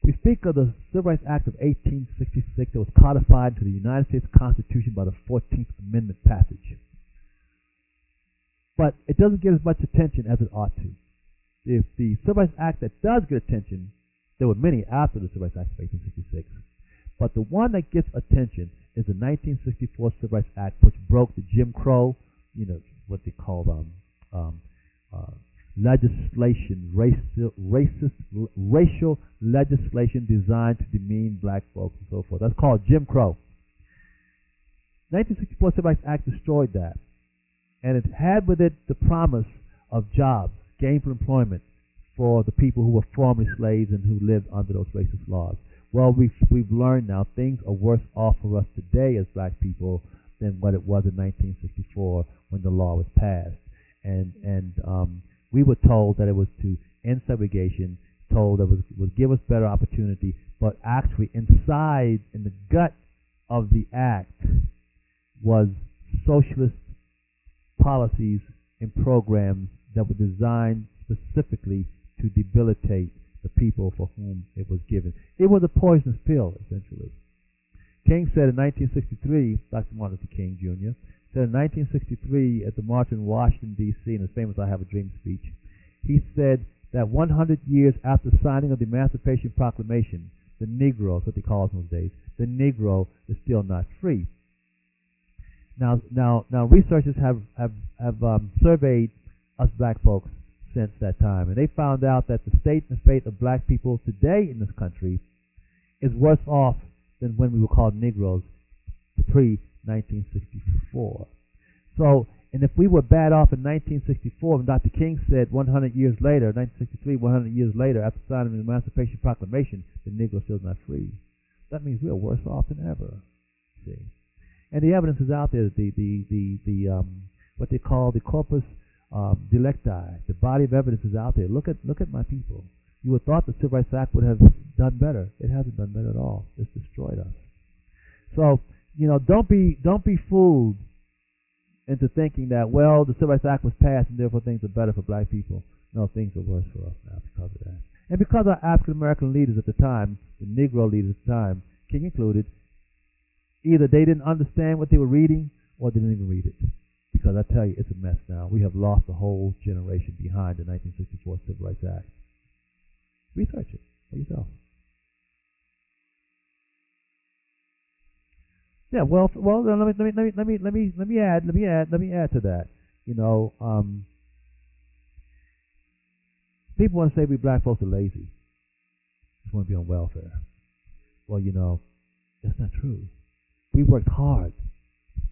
We speak of the Civil Rights Act of 1866 that was codified into the United States Constitution by the 14th Amendment passage. But it doesn't get as much attention as it ought to. If the Civil Rights Act that does get attention, there were many after the Civil Rights Act of 1866, but the one that gets attention is the 1964 Civil Rights Act, which broke the Jim Crow, what they call legislation, racial legislation designed to demean black folks and so forth. That's called Jim Crow. 1964 Civil Rights Act destroyed that, and it had with it the promise of jobs, gainful employment for the people who were formerly slaves and who lived under those racist laws. Well, we've learned now things are worse off for us today as black people than what it was in 1964 when the law was passed. And we were told that it was to end segregation, told that it would give us better opportunity, but actually inside, in the gut of the act, was socialist policies and programs that were designed specifically to debilitate the people for whom it was given. It was a poisonous pill, essentially. King said in 1963, Dr. Martin Luther King Jr., said in 1963 at the march in Washington, D.C., in his famous I Have a Dream speech, he said that 100 years after the signing of the Emancipation Proclamation, the Negro, that's what they called in those days, the Negro is still not free. Now researchers have surveyed us black folks since that time, and they found out that the state and fate of black people today in this country is worse off than when we were called Negroes pre-1964. So, and if we were bad off in 1964, and Dr. King said 100 years later, 1963, 100 years later, after signing the Emancipation Proclamation, the Negro still not free. That means we're worse off than ever. See, and the evidence is out there. What they call the corpus delicti, the body of evidence is out there. Look at my people. You would have thought the Civil Rights Act would have done better. It hasn't done better at all. It's destroyed us. So, don't be fooled into thinking that, well, the Civil Rights Act was passed and therefore things are better for black people. No, things are worse for us now because of that. And because our African American leaders at the time, the Negro leaders at the time, King included, either they didn't understand what they were reading or they didn't even read it. Because I tell you, it's a mess now. We have lost a whole generation behind the 1964 Civil Rights Act. Research it for yourself. Yeah, well, let me add to that. People want to say we black folks are lazy. Just want to be on welfare. Well, that's not true. We worked hard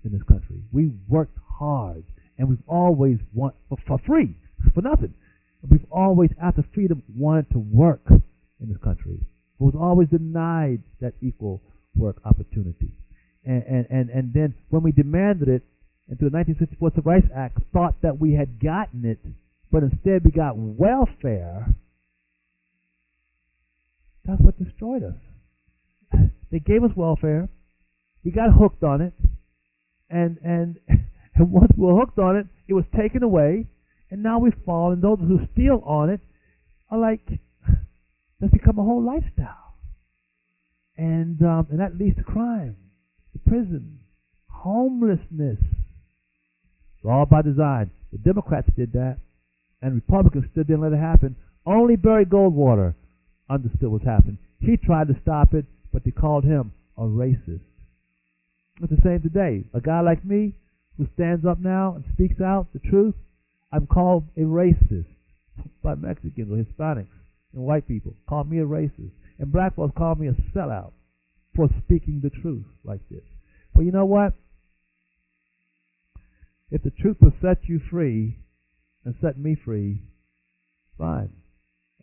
in this country. We worked hard, and we've always want for free, for nothing. We've always, after freedom, wanted to work in this country. But was always denied that equal work opportunity. And then when we demanded it, and through the 1964 Civil Rights Act, thought that we had gotten it, but instead we got welfare, that's what destroyed us. They gave us welfare, we got hooked on it, and once we were hooked on it, it was taken away, and now we've fallen. Those who steal on it are like, that's become a whole lifestyle. And that leads to crime, to prison, homelessness. It's all by design. The Democrats did that, and Republicans still didn't let it happen. Only Barry Goldwater understood what's happened. He tried to stop it, but they called him a racist. It's the same today. A guy like me who stands up now and speaks out the truth, I'm called a racist by Mexicans or Hispanics and white people. Call me a racist. And black folks call me a sellout for speaking the truth like this. Well, you know what? If the truth will set you free and set me free, fine.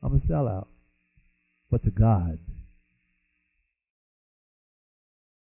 I'm a sellout. But to God,